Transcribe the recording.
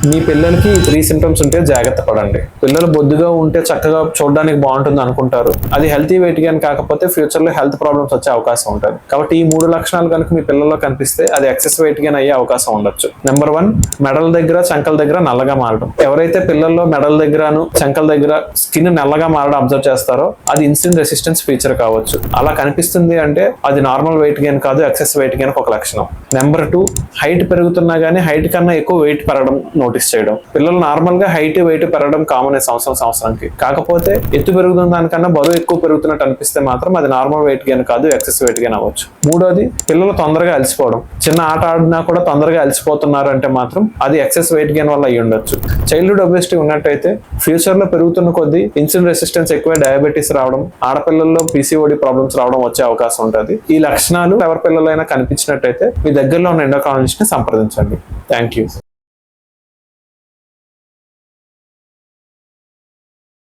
మీ పిల్లలకి ఈ 3 సింటమ్స్ ఉంటే జాగ్రత్త పడండి. పిల్లలు బొద్దుగా ఉంటే చక్కగా చూడడానికి బాగుంటుంది అనుకుంటారు. అది హెల్తీ వెయిట్ గెయిన్ కాకపోతే ఫ్యూచర్ లో హెల్త్ ప్రాబ్లమ్స్ వచ్చే అవకాశం ఉంటుంది. కాబట్టి ఈ 3 లక్షణాలు కనుక మీ పిల్లల్లో కనిపిస్తే అది ఎక్సెస్ వెయిట్ గెయిన్ అయ్యే అవకాశం ఉండొచ్చు. నెంబర్ 1, మెడల దగ్గర చంకల దగ్గర నల్లగా మారడం. ఎవరైతే పిల్లల్లో మెడల దగ్గరను చంకల దగ్గర స్కిన్ నల్లగా మారడం అబ్జర్వ్ చేస్తారో అది ఇన్సులిన్ రెసిస్టెన్స్ ఫీచర్ కావచ్చు. అలా కనిపిస్తుంది అంటే అది నార్మల్ వెయిట్ గెయిన్ కాదు, ఎక్సెస్ వెయిట్ గెయిన్ ఒక లక్షణం. నెంబర్ 2, హైట్ పెరుగుతున్నా గానీ హైట్ కన్నా ఎక్కువ వెయిట్ పెరగడం నోటీస్ చేయడం. పిల్లలు నార్మల్ గా హైట్ వెయిట్ పెరగడం కామన్ సంవత్సరానికి. కాకపోతే ఎత్తు పెరుగుతున్న దానికన్నా బరువు ఎక్కువ పెరుగుతున్నట్టు అనిపిస్తే మాత్రం అది నార్మల్ వెయిట్ గెయిన్ కాదు, ఎక్సెస్ వెయిట్ గెయిన్ అవ్వచ్చు. 3వది, పిల్లలు తొందరగా అలసిపోవడం. చిన్న ఆట ఆడినా కూడా తొందరగా అలసిపోతున్నారు అంటే మాత్రం అది ఎక్సెస్ వెయిట్ గెయిన్ వల్ల అయ్యి ఉండొచ్చు. చైల్డ్హుడ్ ఒబెసిటీ ఉన్నట్టయితే ఫ్యూచర్ లో పెరుగుతున్న కొద్దీ ఇన్సులిన్ రెసిస్టెన్స్ ఎక్కువ, డయాబెటీస్ రావడం, ఆడపిల్లల్లో పీసీఓడి ప్రాబ్లమ్స్ రావడం వచ్చే అవకాశం ఉంటుంది. ఈ లక్షణాలు ఎవరి పిల్లలైనా కనిపించినట్టయితే మీ దగ్గరలో ఉన్న ఎండోక్రైనాలజిస్ట్ ని సంప్రదించండి. Thank you.